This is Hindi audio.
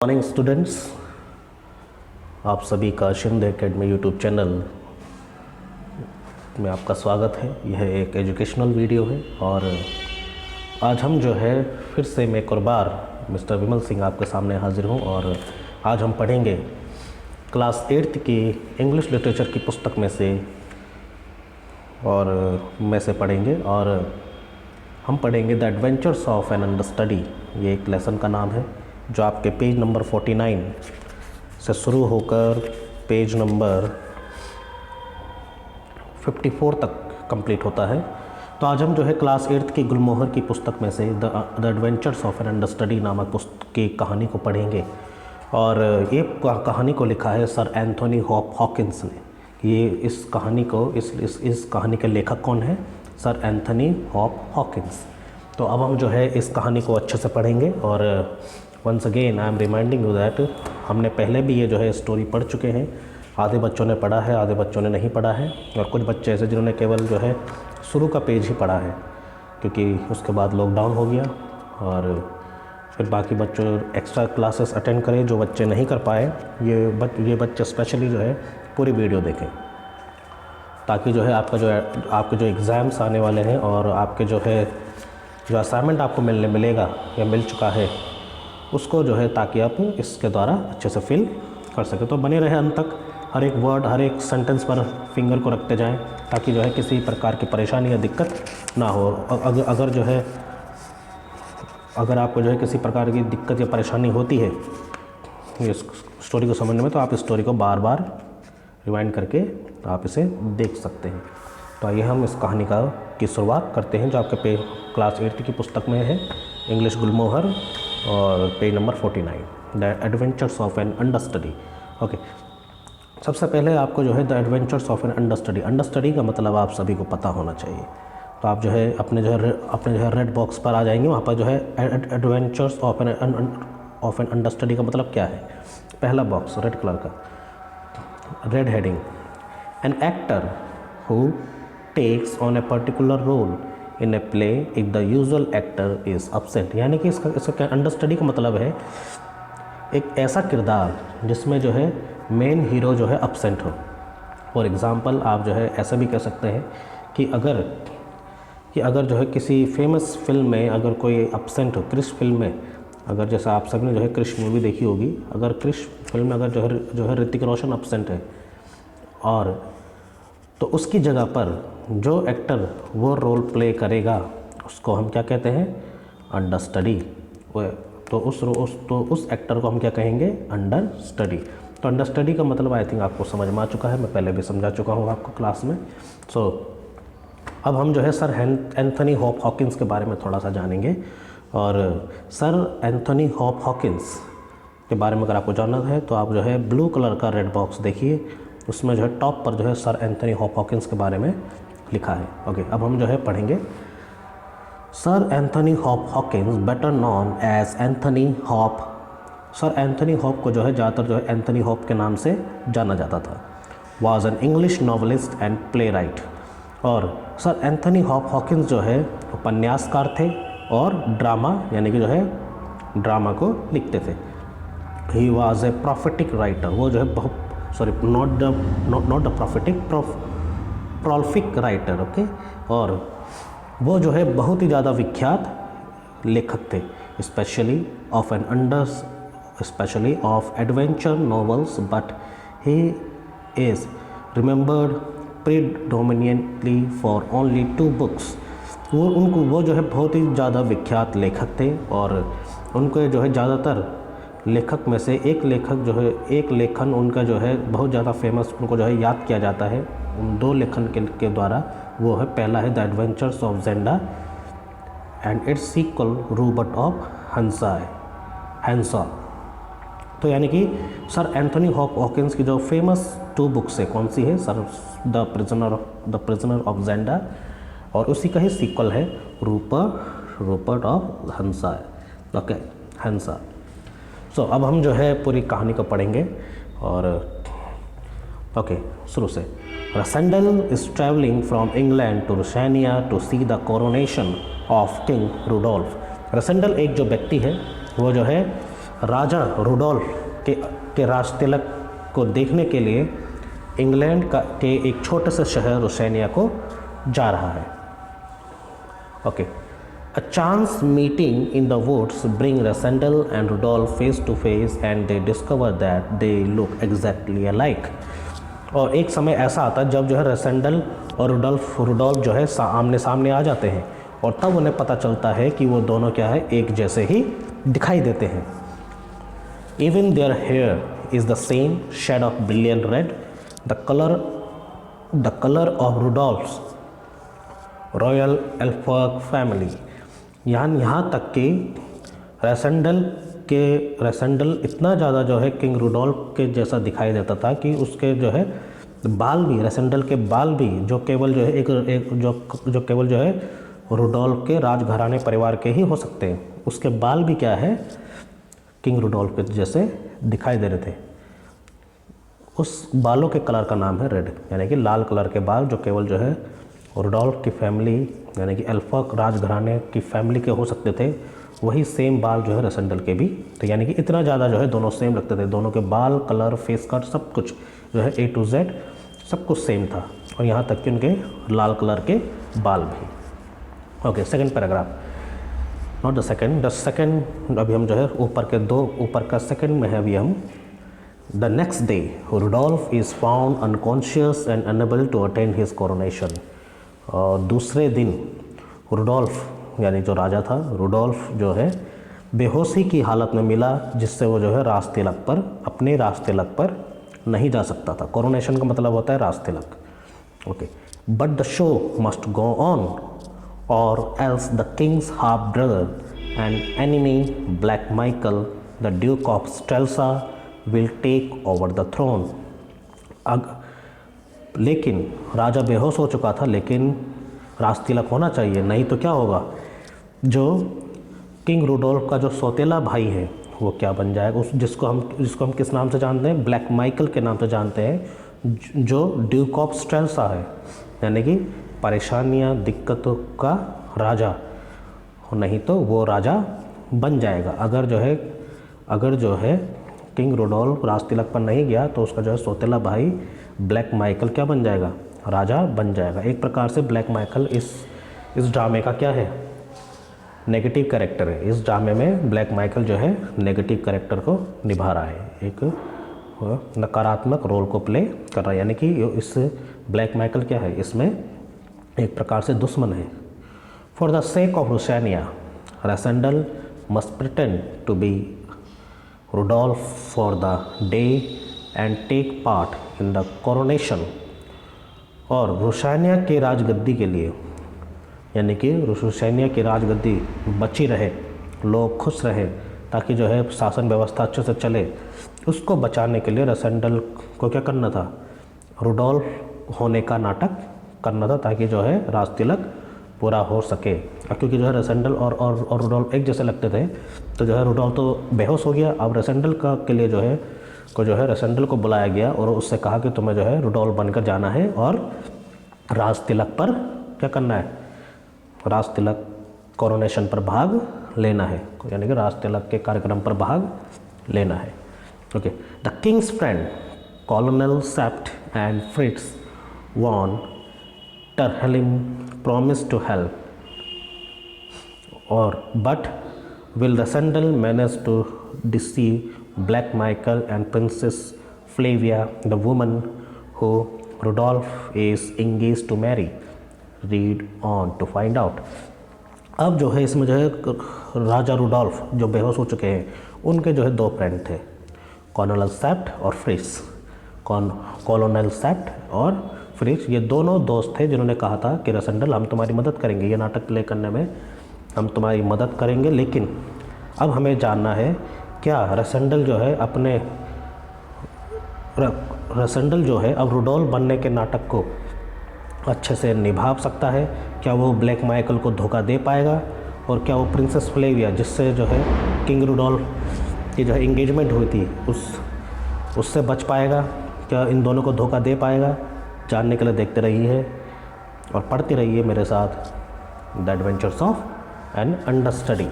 मॉर्निंग स्टूडेंट्स, आप सभी का शिंदे एकेडमी यूट्यूब चैनल में आपका स्वागत है। यह एक एजुकेशनल वीडियो है और आज हम जो है फिर से मैं एक और बार मिस्टर विमल सिंह आपके सामने हाजिर हूँ और आज हम पढ़ेंगे क्लास 8th की इंग्लिश लिटरेचर की पुस्तक में से पढ़ेंगे और हम पढ़ेंगे the adventures of an understudy. ये एक लेसन का नाम है जो आपके पेज नंबर 49 से शुरू होकर पेज नंबर 54 तक कंप्लीट होता है। तो आज हम जो है क्लास 8th की गुलमोहर की पुस्तक में से the adventures of an understudy नामक पुस्तक की कहानी को पढ़ेंगे और ये कहानी को लिखा है सर एंथोनी हॉकिंस ने। ये इस कहानी को इस कहानी के लेखक कौन है? Sir Anthony Hawkins. तो अब हम जो है इस कहानी को अच्छे से पढ़ेंगे और once again I am reminding you that हमने पहले भी ये जो है स्टोरी पढ़ चुके हैं। आधे बच्चों ने पढ़ा है, आधे बच्चों ने नहीं पढ़ा है और कुछ बच्चे ऐसे जिन्होंने केवल जो है शुरू का पेज ही पढ़ा है क्योंकि उसके बाद लॉकडाउन हो गया और फिर बाकी बच्चों एक्स्ट्रा क्लासेस अटेंड करें। जो बच्चे नहीं कर पाए ये बच्चे स्पेशली जो है पूरी वीडियो देखें ताकि जो है आपके जो एग्ज़ाम्स आने वाले हैं और आपके जो है जो असाइनमेंट आपको मिलेगा या मिल चुका है उसको जो है ताकि आप इसके द्वारा अच्छे से फिल कर सकें। तो बने रहे अंत तक, हर एक वर्ड हर एक सेंटेंस पर फिंगर को रखते जाएं ताकि जो है किसी प्रकार की परेशानी या दिक्कत ना हो। अगर आपको जो है किसी प्रकार की दिक्कत या परेशानी होती है इस स्टोरी को समझने में तो आप इस स्टोरी को बार बार रिवाइंड करके आप इसे देख सकते हैं। तो आइए हम इस कहानी की शुरुआत करते हैं जो आपके क्लास 8 की पुस्तक में है, इंग्लिश गुलमोहर और page number 49, the adventures of an understudy. Okay, सबसे पहले आपको जो है the adventures of an understudy का मतलब आप सभी को पता होना चाहिए। तो आप जो है अपने जो है रेड बॉक्स पर आ जाएंगे, वहाँ पर जो है एडवेंचर्स ऑफ एन अंडरस्टडी का मतलब क्या है। पहला बॉक्स रेड कलर का, red heading, an actor who takes on a particular role in a play if the usual actor is absent। यानी कि इसका अंडरस्टडी का मतलब है एक ऐसा किरदार जिसमें जो है मेन हीरो जो है absent हो। फॉर एग्ज़ाम्पल आप जो है ऐसा भी कह सकते हैं कि अगर जो है किसी फेमस फिल्म में अगर कोई absent हो, क्रिश फिल्म में अगर जैसा आप सब ने जो है क्रिश मूवी देखी होगी, अगर क्रिश फिल्म में अगर जो है ऋतिक रोशन absent है और तो उसकी जगह पर जो एक्टर वो रोल प्ले करेगा उसको हम क्या कहते हैं? अंडरस्टडी। तो उस एक्टर को हम क्या कहेंगे? अंडरस्टडी। तो अंडरस्टडी का मतलब आई थिंक आपको समझ में आ चुका है, मैं पहले भी समझा चुका हूँ आपको क्लास में। अब हम जो है सर एंथोनी हॉकिंस के बारे में थोड़ा सा जानेंगे और सर एंथोनी हॉकिंस के बारे में अगर आपको जानना है तो आप जो है ब्लू कलर का रेड बॉक्स देखिए, उसमें जो है टॉप पर जो है सर एंथोनी हॉकिंस के बारे में लिखा है। ओके, अब हम जो है पढ़ेंगे sir Anthony Hawkins, better known as Anthony Hope. Sir Anthony Hope को जो है ज़्यादातर जो है एंथोनी हॉप के नाम से जाना जाता था। Was an English novelist and play right. और सर एंथोनी हॉकिंस जो है उपन्यासकार थे और ड्रामा यानी कि जो है ड्रामा को लिखते थे। He was a prophetic writer. वो जो है not the prophetic, prolific writer. Okay, और वो जो है बहुत ही ज़्यादा विख्यात लेखक थे, specially of adventure novels, but he is remembered predominantly for only 2 books. वो जो है बहुत ही ज़्यादा विख्यात लेखक थे और उनको जो है ज़्यादातर लेखक में से एक लेखन उनका जो है बहुत ज़्यादा फेमस उनको जो है याद किया जाता है उन 2 लेखन के द्वारा। वो है, पहला है the adventures of Zenda and its sequel Rupert of Hentzau. तो यानी कि सर एंथोनी हॉकिंस की जो फेमस 2 बुक्स है, कौन सी है? सर द प्रिजनर ऑफ जेंडा और उसी का ही सीक्वल है रूपर्ट ऑफ हैंसा। ओके, हैंसा। अब हम जो है पूरी कहानी को पढ़ेंगे और ओके, शुरू से। Rassendyll is travelling from England to Ruritania to see the coronation of king Rudolf. Rassendyll एक जो व्यक्ति है वो जो है राजा रुडोल्फ के राज तिलक को देखने के लिए इंग्लैंड के एक छोटे से शहर रुशेनिया को जा रहा है। Okay, a chance meeting in the woods bring Rassendal and Rudolph face to face and they discover that they look exactly alike। और एक समय ऐसा आता है जब जो है रसेंडल और रुडोल्फ जो है आमने सामने आ जाते हैं और तब उन्हें पता चलता है कि वो दोनों क्या है, एक जैसे ही दिखाई देते हैं। Even their hair is the same shade of brilliant red, the color of Rudolph's royal Elphberg family. यहाँ तक कि रसेंडल इतना ज़्यादा जो है किंग रुडोल्फ के जैसा दिखाई देता था कि उसके जो है बाल भी, रसेंडल के बाल भी जो केवल जो है जो केवल जो है रुडोल्फ के राजघराने परिवार के ही हो सकते हैं, उसके बाल भी क्या है, किंग रुडोल्फ के जैसे दिखाई दे रहे थे। उस बालों के कलर का नाम है रेड, यानी कि लाल कलर के बाल जो केवल जो है रुडोल्फ की फैमिली यानी कि एल्फर्ग राजघराने की फैमिली के हो सकते थे, वही सेम बाल जो है रसेंडल के भी थे। यानी कि इतना ज़्यादा जो है दोनों सेम लगते थे, दोनों के बाल, कलर, फेस कट सब कुछ जो है A to Z सब कुछ सेम था, और यहाँ तक कि उनके लाल कलर के बाल भी। Okay, second paragraph, not the second अभी हम जो है ऊपर का सेकेंड में है अभी हम। The next day Rudolf is found unconscious and unable to attend his coronation. और दूसरे दिन रुडोल्फ यानी जो राजा था, रुडोल्फ जो है बेहोशी की हालत में मिला, जिससे वो जो है अपने राज तिलक पर नहीं जा सकता था। कोरोनेशन का मतलब होता है राज तिलक। Okay, but the show must go on और else the king's half brother and enemy Black Michael the duke of Strelsau will take over the throne. लेकिन राजा बेहोश हो चुका था, लेकिन राज तिलक होना चाहिए, नहीं तो क्या होगा, जो किंग रुडोल्फ का जो सौतेला भाई है वो क्या बन जाएगा, जिसको हम किस नाम से जानते हैं, ब्लैक माइकल के नाम से जानते हैं, जो ड्यूक ऑफ स्टेल्सा है, यानी कि परेशानियां दिक्कतों का राजा, नहीं तो वो राजा बन जाएगा। अगर जो है किंग रुडोल्फ राज तिलक पर नहीं गया तो उसका जो है सौतेला भाई ब्लैक माइकल क्या बन जाएगा, राजा बन जाएगा। एक प्रकार से ब्लैक माइकल इस ड्रामे का क्या है, नेगेटिव कैरेक्टर है। इस ड्रामे में ब्लैक माइकल जो है नेगेटिव कैरेक्टर को निभा रहा है, एक नकारात्मक रोल को प्ले कर रहा है, यानी कि इस ब्लैक माइकल क्या है, इसमें एक प्रकार से दुश्मन है। For the sake of Ruritania Rassendyll must pretend to be Rudolf for the day and take part in the coronation. और रुशेनिया के राजगद्दी के लिए, यानी कि रुशेनिया की राजगद्दी बची रहे, लोग खुश रहे, ताकि जो है शासन व्यवस्था अच्छे से चले, उसको बचाने के लिए रसेंडल को क्या करना था, रुडोल्फ होने का नाटक करना था, ताकि जो है राज तिलक पूरा हो सके। क्योंकि जो है रसेंडल और रुडोल्फ एक जैसे लगते थे, तो जो है रुडोल्फ तो बेहोश हो गया। अब रसेंडल के लिए जो है रसेंडल को बुलाया गया और उससे कहा कि तुम्हें जो है रुडोल्फ बनकर जाना है और राज तिलक पर क्या करना है, राज तिलक कोरोनेशन पर भाग लेना है, यानी कि राज तिलक के कार्यक्रम पर भाग लेना है। Okay, the king's friend colonel Sapt and Fritz von Tarlenheim promised to help, but will Rassendal manage to deceive Black Michael and Princess Flavia, the woman who Rudolph is engaged to marry? Read on to find out. अब जो है इसमें जो है राजा रुडोल्फ जो बेहोश हो चुके हैं, उनके जो है दो फ्रेंड थे, कॉलोनल सेप्ट और फ्रिट्स। कॉलोनल सेप्ट और फ्रिट्स ये दोनों दोस्त थे जिन्होंने कहा था कि रसेंडल हम तुम्हारी मदद करेंगे, ये नाटक प्ले करने में हम तुम्हारी मदद करेंगे। लेकिन अब हमें जानना है क्या रसेंडल जो है अब रुडोल्फ बनने के नाटक को अच्छे से निभा सकता है, क्या वो ब्लैक माइकल को धोखा दे पाएगा, और क्या वो प्रिंसेस फ्लेविया जिससे जो है किंग रुडोल्फ की जो है इंगेजमेंट हुई थी उससे बच पाएगा, क्या इन दोनों को धोखा दे पाएगा। जानने के लिए देखते रहिए और पढ़ते रहिए मेरे साथ the adventures of an understudy.